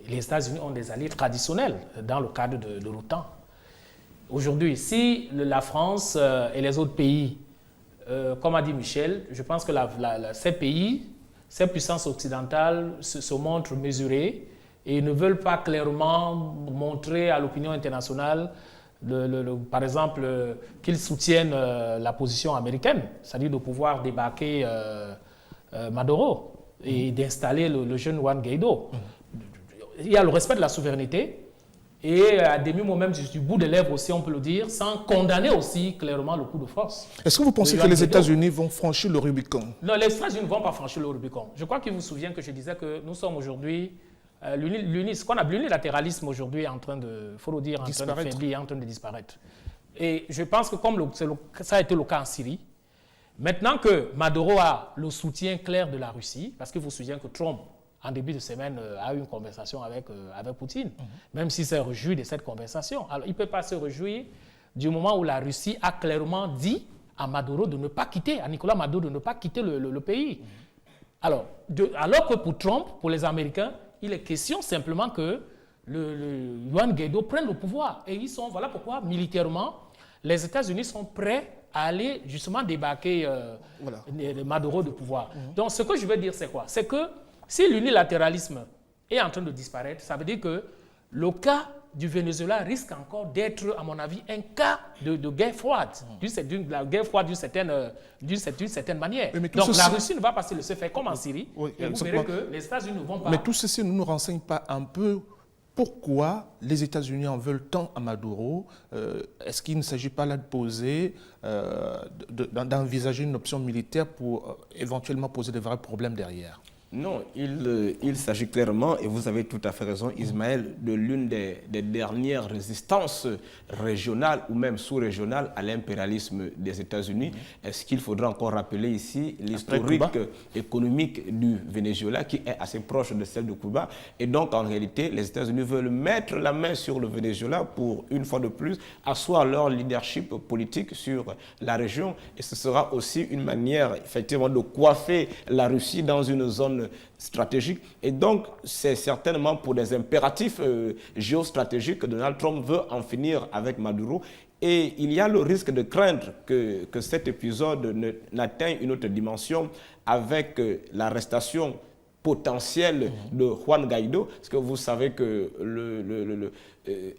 Les États-Unis ont des alliés traditionnels dans le cadre de l'OTAN. Aujourd'hui, si la France et les autres pays comme a dit Michel, je pense que ces pays, ces puissances occidentales se montrent mesurées et ne veulent pas clairement montrer à l'opinion internationale, par exemple, qu'ils soutiennent la position américaine, c'est-à-dire de pouvoir débarquer Maduro et d'installer le jeune Juan Guaido. Il y a le respect de la souveraineté et à demi-mot même du bout des lèvres aussi, on peut le dire, sans condamner aussi clairement le coup de force. Est-ce que vous pensez que les États-Unis vont franchir le Rubicon? Non, les États-Unis ne vont pas franchir le Rubicon. Je crois qu'il vous souvient que je disais que nous sommes aujourd'hui, ce qu'on appelle l'unilatéralisme aujourd'hui est en train de, il faut le dire, en train de faiblir, en train de disparaître. Et je pense que comme ça a été le cas en Syrie, maintenant que Maduro a le soutien clair de la Russie, parce qu'il vous souvient que Trump, en début de semaine, a eu une conversation avec Poutine, même s'il s'est réjoui de cette conversation. Alors, il ne peut pas se réjouir du moment où la Russie a clairement dit à Maduro de ne pas quitter, à Nicolas Maduro de ne pas quitter le pays. Alors que pour Trump, pour les Américains, il est question simplement que le Juan Guaido prenne le pouvoir. Et voilà pourquoi, militairement, les États-Unis sont prêts à aller justement débarquer Maduro de pouvoir. Donc, ce que je veux dire, c'est quoi? C'est que si l'unilatéralisme est en train de disparaître, ça veut dire que le cas du Venezuela risque encore d'être, à mon avis, un cas de guerre froide, la guerre froide d'une certaine manière. Oui, donc la Russie ne va pas se laisser faire comme en Syrie, et vous verrez que les États-Unis ne vont pas... Mais tout ceci ne nous renseigne pas un peu pourquoi les États-Unis en veulent tant à Maduro. Est-ce qu'il ne s'agit pas là de poser, d'envisager une option militaire pour éventuellement poser de vrais problèmes derrière? Non, il s'agit clairement, et vous avez tout à fait raison, Ismaël, de l'une des dernières résistances régionales ou même sous-régionales à l'impérialisme des États-Unis. Est-ce qu'il faudra encore rappeler ici l'historique économique du Venezuela qui est assez proche de celle de Cuba? Et donc, en réalité, les États-Unis veulent mettre la main sur le Venezuela pour, une fois de plus, asseoir leur leadership politique sur la région. Et ce sera aussi une manière, effectivement, de coiffer la Russie dans une zone stratégique. Et donc, c'est certainement pour des impératifs géostratégiques que Donald Trump veut en finir avec Maduro. Et il y a le risque de craindre que cet épisode n'atteigne une autre dimension avec l'arrestation potentielle de Juan Guaido, parce que vous savez que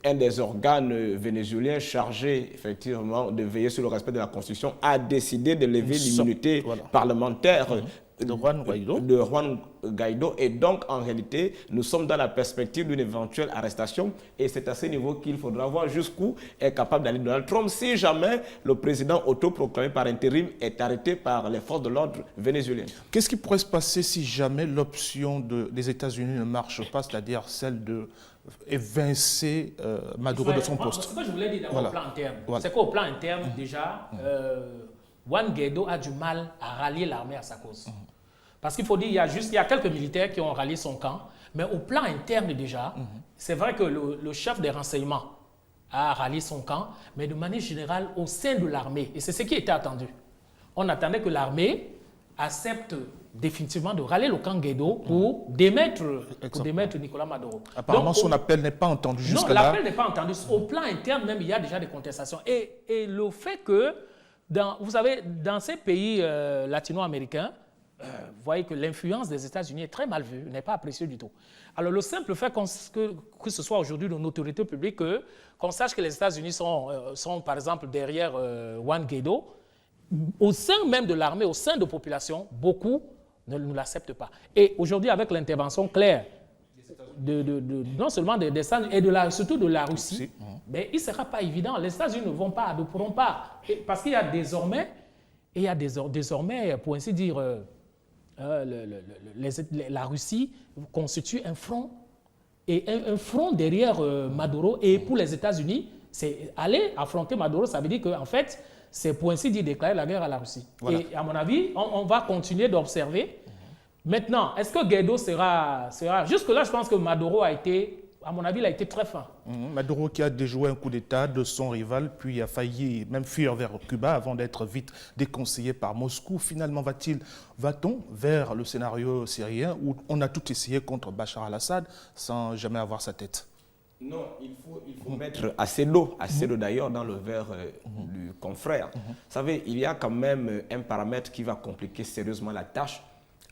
un des organes vénézuéliens chargés effectivement de veiller sur le respect de la Constitution a décidé de lever l'immunité parlementaire de Juan Guaido. Et donc, en réalité, nous sommes dans la perspective d'une éventuelle arrestation. Et c'est à ce niveau qu'il faudra voir jusqu'où est capable d'aller Donald Trump si jamais le président autoproclamé par intérim est arrêté par les forces de l'ordre vénézuéliennes. Qu'est-ce qui pourrait se passer si jamais l'option des États-Unis ne marche pas, c'est-à-dire celle de évincer Maduro de son poste? Ce que je voulais dire d'abord au plan interne, c'est qu'au plan interne, déjà, Juan Guaido a du mal à rallier l'armée à sa cause. Parce qu'il faut dire, il y a quelques militaires qui ont rallié son camp, mais au plan interne déjà, c'est vrai que le chef des renseignements a rallié son camp, mais de manière générale, au sein de l'armée, et c'est ce qui était attendu. On attendait que l'armée accepte définitivement de rallier le camp Guaido pour démettre Nicolas Maduro. Apparemment, donc, son appel n'est pas entendu jusqu'à là. Non, l'appel n'est pas entendu. Au plan interne même, il y a déjà des contestations. Et le fait que, vous savez, dans ces pays latino-américains, vous voyez que l'influence des États-Unis est très mal vue, n'est pas appréciée du tout. Alors le simple fait que ce soit aujourd'hui une autorité publique, qu'on sache que les États-Unis sont par exemple derrière Juan Guaido, au sein même de l'armée, au sein de la population, beaucoup ne l'acceptent pas. Et aujourd'hui, avec l'intervention claire non seulement des États-Unis, et surtout de la Russie, mais il ne sera pas évident. Les États-Unis ne pourront pas, parce qu'il y a désormais, pour ainsi dire, la Russie constitue un front, et un front derrière Maduro. Et pour les États-Unis, c'est aller affronter Maduro, ça veut dire qu'en fait, c'est pour ainsi dire déclarer la guerre à la Russie. Voilà. Et à mon avis, on va continuer d'observer. Maintenant, est-ce que Guaido sera... Jusque-là, je pense que Maduro a été, à mon avis, il a été très fin. Maduro qui a déjoué un coup d'État de son rival, puis a failli même fuir vers Cuba avant d'être vite déconseillé par Moscou. Finalement, va-t-on vers le scénario syrien où on a tout essayé contre Bachar al-Assad sans jamais avoir sa tête? Non, il faut mettre assez d'eau d'ailleurs dans le verre du confrère. Vous savez, il y a quand même un paramètre qui va compliquer sérieusement la tâche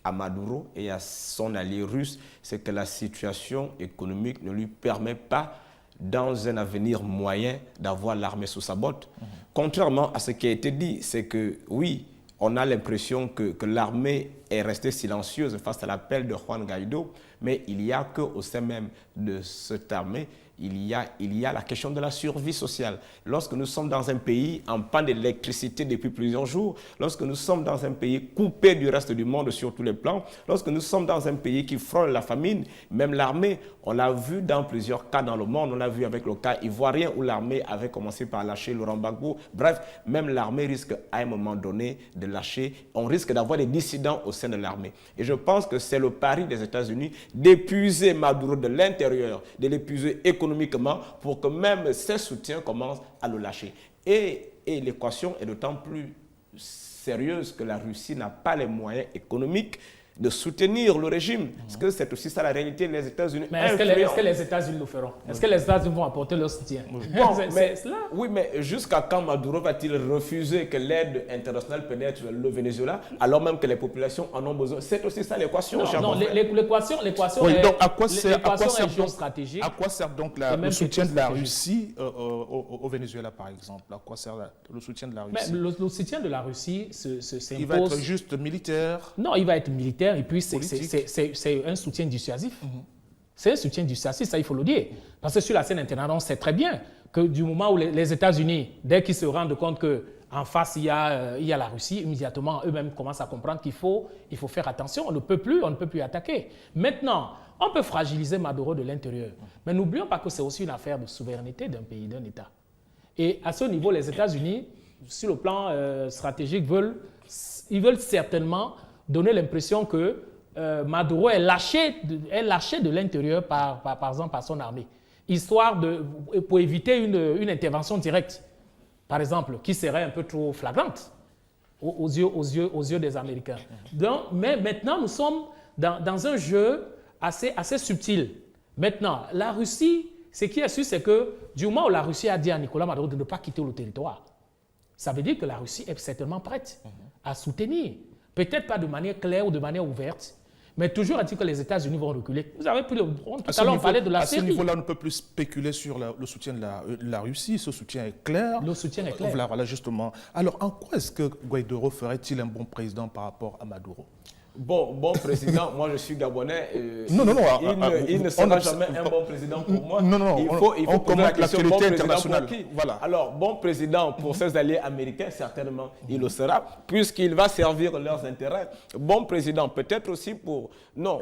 à Maduro et à son allié russe, c'est que la situation économique ne lui permet pas, dans un avenir moyen, d'avoir l'armée sous sa botte. Contrairement à ce qui a été dit, c'est que oui, on a l'impression que l'armée est restée silencieuse face à l'appel de Juan Guaido, mais il y a qu'au sein même de cette armée, il y a la question de la survie sociale. Lorsque nous sommes dans un pays en panne d'électricité depuis plusieurs jours, lorsque nous sommes dans un pays coupé du reste du monde sur tous les plans, lorsque nous sommes dans un pays qui frôle la famine, même l'armée, on l'a vu dans plusieurs cas dans le monde, on l'a vu avec le cas ivoirien où l'armée avait commencé par lâcher Laurent Gbagbo. Bref, même l'armée risque à un moment donné de lâcher. On risque d'avoir des dissidents au sein de l'armée. Et je pense que c'est le pari des États-Unis d'épuiser Maduro de l'intérieur, de l'épuiser économiquement pour que même ses soutiens commencent à le lâcher. Et l'équation est d'autant plus sérieuse que la Russie n'a pas les moyens économiques de soutenir le régime. Parce que c'est aussi ça la réalité des États-Unis. Mais est-ce que les États-Unis le feront? Est-ce que les États-Unis vont apporter leur soutien? Oui, mais jusqu'à quand Maduro va-t-il refuser que l'aide internationale pénètre le Venezuela, alors même que les populations en ont besoin? C'est aussi ça l'équation. Non, l'équation oui, est, donc à quoi sert stratégique. À quoi sert donc le soutien de la Russie au Venezuela, par exemple? À quoi sert le soutien de la Russie? Mais le soutien de la Russie s'impose. Il va être juste militaire? Non, il va être militaire et puis c'est un soutien dissuasif. C'est un soutien dissuasif, ça il faut le dire. Parce que sur la scène internationale, on sait très bien que du moment où les États-Unis, dès qu'ils se rendent compte qu'en face il y a la Russie, immédiatement eux-mêmes commencent à comprendre qu'il faut faire attention, on ne peut plus attaquer. Maintenant, on peut fragiliser Maduro de l'intérieur, mais n'oublions pas que c'est aussi une affaire de souveraineté d'un pays, d'un État. Et à ce niveau, les États-Unis, sur le plan stratégique, ils veulent certainement donner l'impression que Maduro est lâché de l'intérieur par exemple par son armée, histoire pour éviter une intervention directe, par exemple, qui serait un peu trop flagrante aux yeux des Américains. Donc, mais maintenant, nous sommes dans un jeu assez subtil. Maintenant, la Russie, ce qui est sûr, c'est que du moment où la Russie a dit à Nicolas Maduro de ne pas quitter le territoire, ça veut dire que la Russie est certainement prête à soutenir. Peut-être pas de manière claire ou de manière ouverte, mais toujours est-il que les États-Unis vont reculer. Vous avez pris le tout à l'heure, on parlait de la Syrie. À ce niveau-là, on ne peut plus spéculer sur le soutien de la Russie. Ce soutien est clair. Le soutien est clair. Voilà, justement. Alors, en quoi est-ce que Guaido ferait-il un bon président par rapport à Maduro? Bon président, moi je suis Gabonais. Non. Il ne sera jamais un bon président pour moi. Non. Il faut poser la question bon président internationale. Pour qui? Voilà. Alors, bon président pour ses alliés américains, certainement, il le sera, puisqu'il va servir leurs intérêts. Bon président, peut-être aussi pour... Non,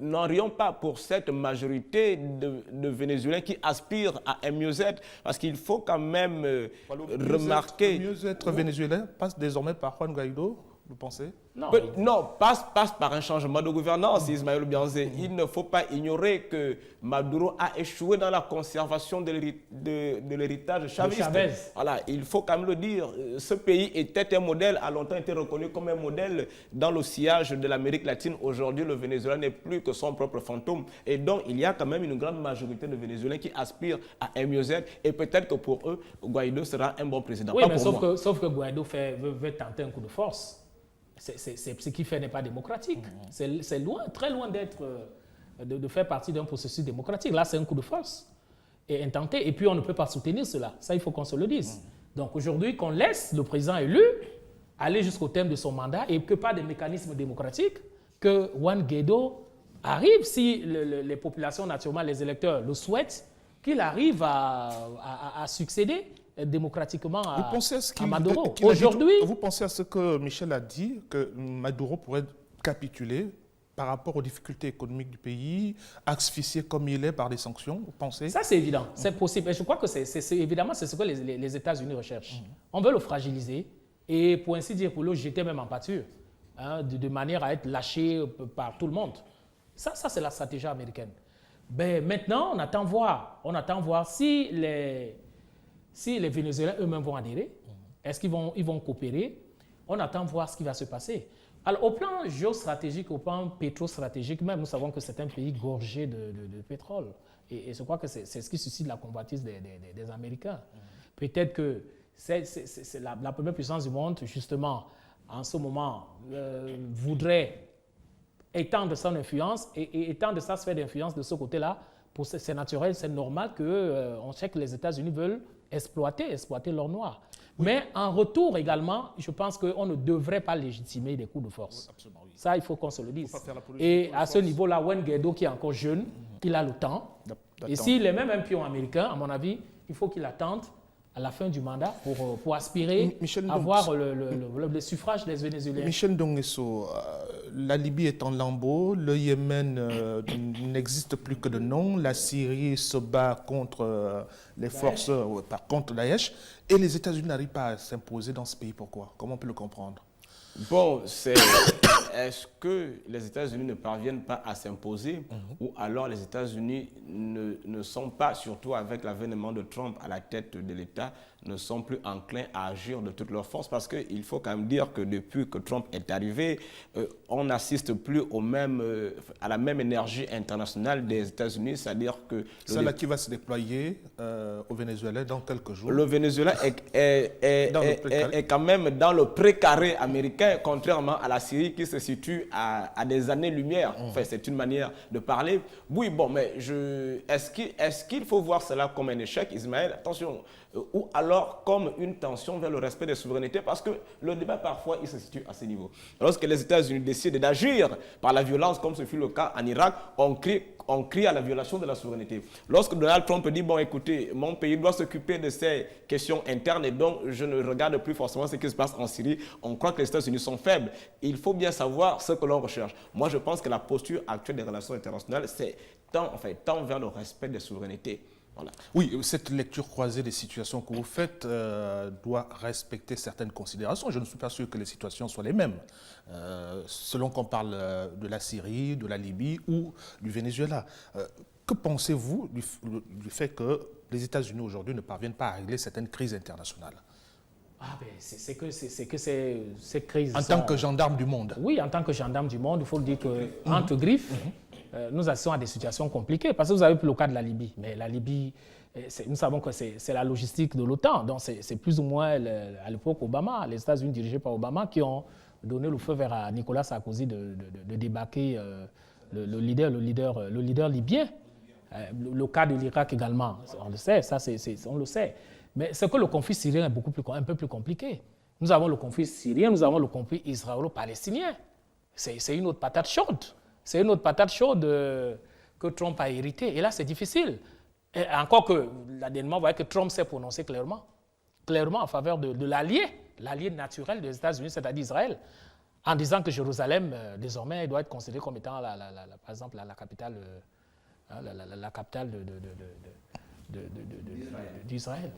n'en rions pas pour cette majorité de Vénézuéliens qui aspirent à un mieux-être, parce qu'il faut quand même remarquer... Le mieux-être vénézuélien passe désormais par Juan Guaido, vous pensez? Non, passe par un changement de gouvernance, Ismaël Bianzé. Il ne faut pas ignorer que Maduro a échoué dans la conservation de l'héritage chaviste. Voilà, il faut quand même le dire. Ce pays était un modèle, a longtemps été reconnu comme un modèle dans le sillage de l'Amérique latine. Aujourd'hui, le Venezuela n'est plus que son propre fantôme. Et donc, il y a quand même une grande majorité de Vénézuéliens qui aspirent à un mieux-être. Et peut-être que pour eux, Guaido sera un bon président. Oui, mais sauf que Guaido veut tenter un coup de force. Ce qu'il fait n'est pas démocratique. C'est loin, très loin d'être, de faire partie d'un processus démocratique. Là, c'est un coup de force et intenté. Et puis, on ne peut pas soutenir cela. Ça, il faut qu'on se le dise. Donc, aujourd'hui, qu'on laisse le président élu aller jusqu'au terme de son mandat et que par des mécanismes démocratiques, que Juan Guaido arrive, si les populations, naturellement, les électeurs le souhaitent, qu'il arrive à succéder démocratiquement à Maduro. Aujourd'hui, vous pensez à ce que Michel a dit, que Maduro pourrait capituler par rapport aux difficultés économiques du pays, asphyxié comme il est par des sanctions, vous pensez? Ça, c'est évident, c'est possible. Et je crois que évidemment, c'est ce que les États-Unis recherchent. On veut le fragiliser et, pour ainsi dire, pour le jeter même en pâture, de manière à être lâché par tout le monde. Ça c'est la stratégie américaine. Ben, maintenant, on attend voir si les Vénézuéliens eux-mêmes vont adhérer. Est-ce qu'ils vont coopérer? on attend voir ce qui va se passer. Alors, au plan géostratégique, au plan pétrostratégique, même, nous savons que c'est un pays gorgé de pétrole. Et je crois que c'est ce qui suscite la convoitise des Américains. Peut-être que c'est la première puissance du monde, justement, en ce moment, voudrait étendre son influence et étendre sa sphère d'influence de ce côté-là. C'est naturel, c'est normal qu'on sait que les États-Unis veulent exploiter l'or noir. Oui. Mais en retour également, je pense qu'on ne devrait pas légitimer des coups de force. Oui, oui. Ça, il faut qu'on se le dise. Et à ce niveau-là, Juan Guaido, qui est encore jeune, il a le temps. Et s'il est même un pion américain, à mon avis, il faut qu'il attende à la fin du mandat pour aspirer à avoir le suffrage des Vénézuéliens. Michel Ndonguesso, la Libye est en lambeaux, le Yémen n'existe plus que de nom, la Syrie se bat contre les forces, contre Daesh, et les États-Unis n'arrivent pas à s'imposer dans ce pays. Pourquoi? Comment on peut le comprendre? Bon, est-ce que les États-Unis ne parviennent pas à s'imposer ou alors les États-Unis ne sont pas, surtout avec l'avènement de Trump à la tête de l'État, ne sont plus enclins à agir de toute leur force? Parce qu'il faut quand même dire que depuis que Trump est arrivé, on n'assiste plus à la même énergie internationale des États-Unis, c'est-à-dire que... Celle-là qui va se déployer au Venezuela dans quelques jours. Le Venezuela est quand même dans le précaré américain, contrairement à la Syrie qui se situe à des années-lumière. Enfin, c'est une manière de parler. Oui, bon, mais est-ce qu'il faut voir cela comme un échec, Ismaël? Attention, ou alors comme une tension vers le respect des souverainetés, parce que le débat parfois il se situe à ce niveau. Lorsque les États-Unis décident d'agir par la violence, comme ce fut le cas en Irak, on crie à la violation de la souveraineté. Lorsque Donald Trump dit, bon écoutez, mon pays doit s'occuper de ces questions internes et donc je ne regarde plus forcément ce qui se passe en Syrie, on croit que les États-Unis sont faibles. Il faut bien savoir ce que l'on recherche. Moi je pense que la posture actuelle des relations internationales, c'est tant vers le respect des souverainetés. Voilà. Oui, cette lecture croisée des situations que vous faites doit respecter certaines considérations. Je ne suis pas sûr que les situations soient les mêmes, selon qu'on parle de la Syrie, de la Libye ou du Venezuela. Que pensez-vous du fait que les États-Unis aujourd'hui ne parviennent pas à régler certaines crises internationales? C'est que ces crises... En tant que gendarme du monde. Oui, en tant que gendarme du monde, il faut le dire qu'entre griffes, nous assistons à des situations compliquées. Parce que vous avez le cas de la Libye. Mais la Libye, nous savons que c'est la logistique de l'OTAN. Donc c'est plus ou moins, à l'époque, Obama, les États-Unis dirigés par Obama, qui ont donné le feu vert à Nicolas Sarkozy de débarquer le leader libyen. Le cas de l'Irak également, on le sait, on le sait. Mais c'est que le conflit syrien est un peu plus compliqué. Nous avons le conflit syrien, nous avons le conflit israélo-palestinien. C'est une autre patate chaude. C'est une autre patate chaude que Trump a héritée. Et là, c'est difficile. Et encore que, dernièrement, vous voyez que Trump s'est prononcé clairement en faveur de l'allié naturel des États-Unis, c'est-à-dire Israël, en disant que Jérusalem, désormais, doit être considérée comme étant, par exemple, la capitale d'Israël.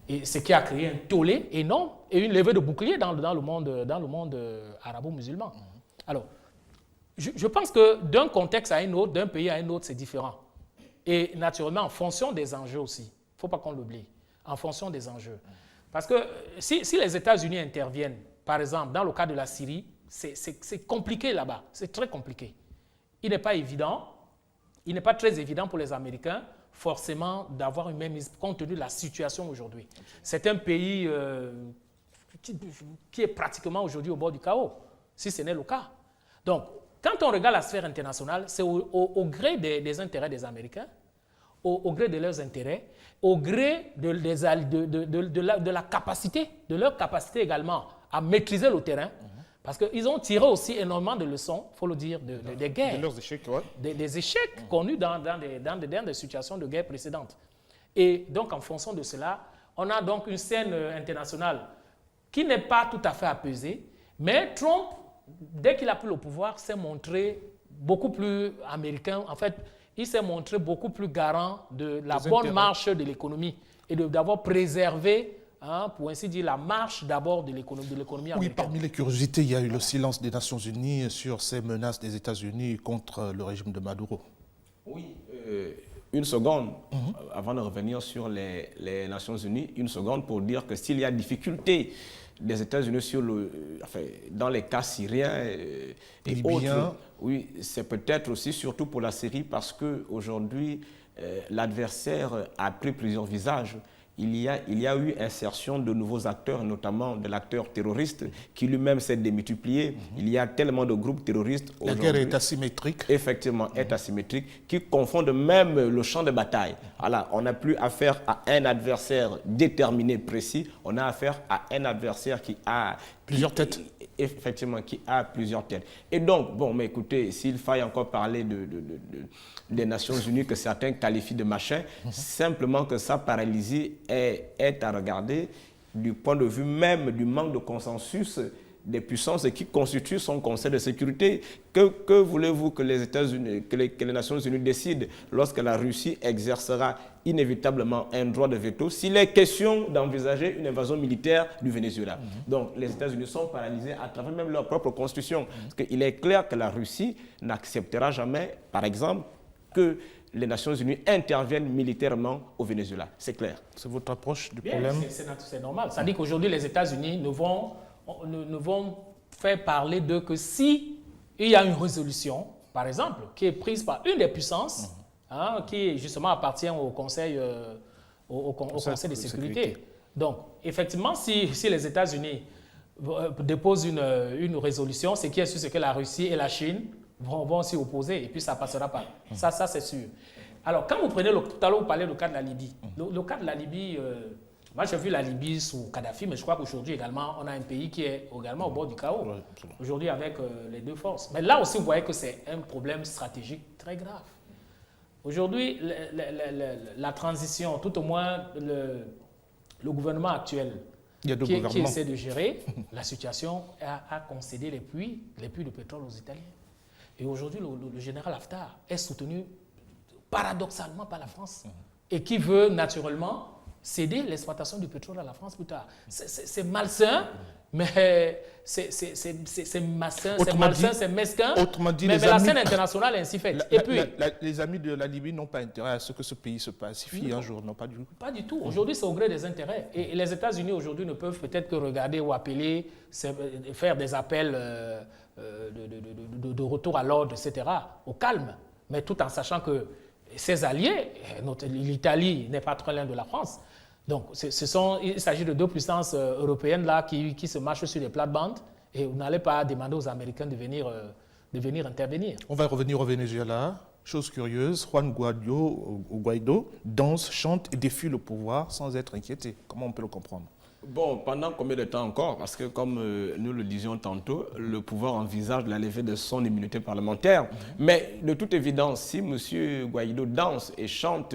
Et ce qui a créé un tollé énorme et une levée de boucliers dans le monde arabo-musulman. Alors, je pense que d'un contexte à un autre, d'un pays à un autre, c'est différent. Et naturellement, en fonction des enjeux aussi. Il ne faut pas qu'on l'oublie. En fonction des enjeux. Parce que si les États-Unis interviennent, par exemple, dans le cas de la Syrie, c'est compliqué là-bas. C'est très compliqué. Il n'est pas évident, il n'est pas très évident pour les Américains, forcément, d'avoir une mainmise compte tenu de la situation aujourd'hui. C'est un pays qui est pratiquement aujourd'hui au bord du chaos, si ce n'est le cas. Donc, quand on regarde la sphère internationale, c'est au gré des intérêts des Américains, au gré de leurs intérêts, au gré de la capacité, de leur capacité également à maîtriser le terrain, parce qu'ils ont tiré aussi énormément de leçons, il faut le dire, des guerres. De leurs échecs, ouais. Des échecs connus dans des situations de guerre précédentes. Et donc, en fonction de cela, on a donc une scène internationale qui n'est pas tout à fait apaisée, mais Trump, dès qu'il a pris le pouvoir, s'est montré beaucoup plus américain. En fait, il s'est montré beaucoup plus garant de la bonne marche de l'économie et d'avoir préservé, pour ainsi dire, la marche d'abord de l'économie américaine. Oui, parmi les curiosités, il y a eu le silence des Nations Unies sur ces menaces des États-Unis contre le régime de Maduro. Oui, une seconde, avant de revenir sur les Nations Unies, une seconde pour dire que s'il y a difficulté des États-Unis sur dans les cas syriens et autres. Oui, c'est peut-être aussi surtout pour la Syrie parce qu'aujourd'hui, l'adversaire a pris plusieurs visages. Il y a eu insertion de nouveaux acteurs, notamment de l'acteur terroriste, qui lui-même s'est démultiplié. Il y a tellement de groupes terroristes aujourd'hui. La guerre est asymétrique. Effectivement, est asymétrique, qui confondent même le champ de bataille. Voilà, on n'a plus affaire à un adversaire déterminé, précis. On a affaire à un adversaire qui a plusieurs têtes. Effectivement, qui a plusieurs têtes. Et donc, bon, mais écoutez, s'il faille encore parler des Nations Unies que certains qualifient de machin, simplement que sa paralysie est à regarder du point de vue même du manque de consensus des puissances qui constituent son Conseil de sécurité. Que voulez-vous que les États-Unis, que les Nations Unies décident lorsque la Russie exercera inévitablement un droit de veto s'il est question d'envisager une invasion militaire du Venezuela? Donc les États-Unis sont paralysés à travers même leur propre constitution. Parce qu'il est clair que la Russie n'acceptera jamais, par exemple, que les Nations Unies interviennent militairement au Venezuela. C'est clair. C'est votre approche du Bien, problème? C'est normal. Ça dit qu'aujourd'hui, les États-Unis ne vont faire parler d'eux que si il y a une résolution, par exemple, qui est prise par une des puissances, qui justement appartient au Conseil, au Conseil de sécurité. Donc, effectivement, si les États-Unis déposent une résolution, c'est qui est sûr, c'est que la Russie et la Chine vont s'y opposer et puis ça ne passera pas. Ça c'est sûr. Alors, quand vous prenez, tout à l'heure, vous parlez du cas de la Libye. Le cas de la Libye, moi j'ai vu la Libye sous Kadhafi, mais je crois qu'aujourd'hui également, on a un pays qui est également au bord du chaos. Aujourd'hui avec les deux forces. Mais là aussi, vous voyez que c'est un problème stratégique très grave. Aujourd'hui, la transition, tout au moins le gouvernement actuel, qui essaie de gérer la situation, a concédé les puits de pétrole aux Italiens. Et aujourd'hui, le général Haftar est soutenu paradoxalement par la France et qui veut naturellement céder l'exploitation du pétrole à la France plus tard. C'est malsain, mais c'est malsain, c'est mesquin. Autrement dit, mais la scène internationale est ainsi faite. Et puis, les amis de la Libye n'ont pas intérêt à ce que ce pays se pacifie un jour, non pas du tout. Pas du tout. Aujourd'hui, c'est au gré des intérêts. Et les États-Unis aujourd'hui ne peuvent peut-être que regarder ou appeler, faire des appels de retour à l'ordre, etc., au calme, mais tout en sachant que ses alliés, l'Italie n'est pas très loin de la France. Donc, il s'agit de deux puissances européennes là, qui se marchent sur les plates-bandes et vous n'allez pas demander aux Américains de venir intervenir. On va revenir au Venezuela. Chose curieuse, Juan Guaido danse, chante et défie le pouvoir sans être inquiété. Comment on peut le comprendre? Bon, pendant combien de temps encore? Parce que comme nous le disions tantôt, le pouvoir envisage la levée de son immunité parlementaire. Mais de toute évidence, si M. Guaido danse et chante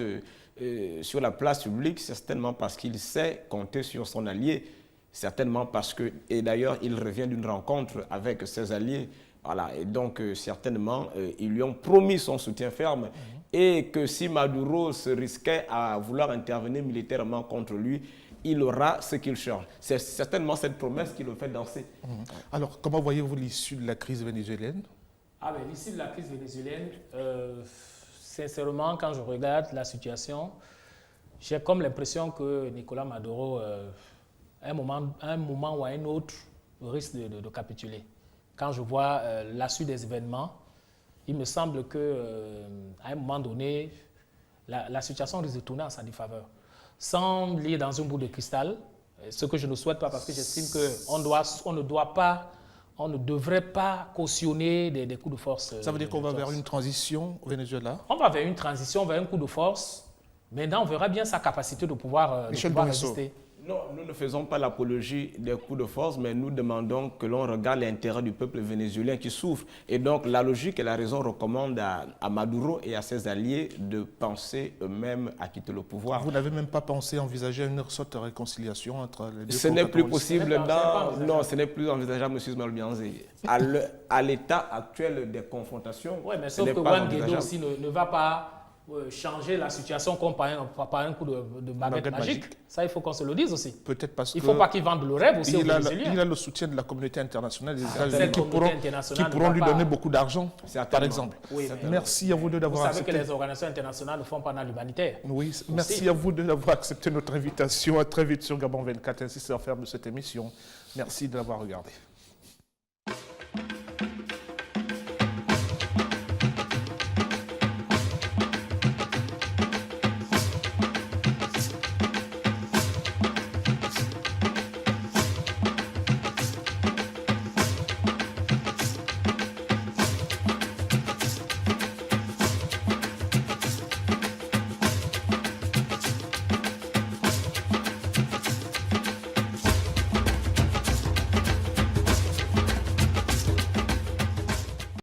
sur la place publique, c'est certainement parce qu'il sait compter sur son allié. Certainement parce que, et d'ailleurs, il revient d'une rencontre avec ses alliés. Voilà, et donc certainement, ils lui ont promis son soutien ferme. Et que si Maduro se risquait à vouloir intervenir militairement contre lui, il aura ce qu'il cherche. C'est certainement cette promesse qui le fait danser. Alors, comment voyez-vous l'issue de la crise vénézuélienne? L'issue de la crise vénézuélienne, sincèrement, quand je regarde la situation, j'ai comme l'impression que Nicolás Maduro, à un moment ou à un autre, risque de capituler. Quand je vois la suite des événements, il me semble qu'à un moment donné, la situation risque de tourner en sa défaveur. Sans lire dans une boule de cristal, ce que je ne souhaite pas parce que j'estime qu'on ne devrait pas cautionner des coups de force. Ça veut dire qu'on va vers une transition au Venezuela? On va vers une transition, vers un coup de force. Maintenant, on verra bien sa capacité de pouvoir résister. Non, nous ne faisons pas l'apologie des coups de force, mais nous demandons que l'on regarde l'intérêt du peuple vénézuélien qui souffre. Et donc, la logique et la raison recommandent à Maduro et à ses alliés de penser eux-mêmes à quitter le pouvoir. Vous n'avez même pas pensé envisager une sorte de réconciliation entre les deux? Ce n'est plus possible non, ce n'est plus envisageable, M. Ismaël Bianzi. À l'état actuel des confrontations, oui, mais sauf que Juan Guaido aussi ne va pas changer la situation comme par un coup de baguette magique. Ça, il faut qu'on se le dise aussi. Peut-être parce il ne faut pas qu'il vende le rêve aussi aux Vénézuéliens. Il a le soutien de la communauté internationale des États-Unis qui pourront lui donner beaucoup d'argent, par exemple. Oui, merci à vous deux d'avoir accepté. Vous savez que les organisations internationales ne font pas dans l'humanitaire. Oui, aussi. Merci à vous deux d'avoir accepté notre invitation. À très vite sur Gabon 24. Ainsi, c'est la fin de cette émission. Merci de l'avoir regardé.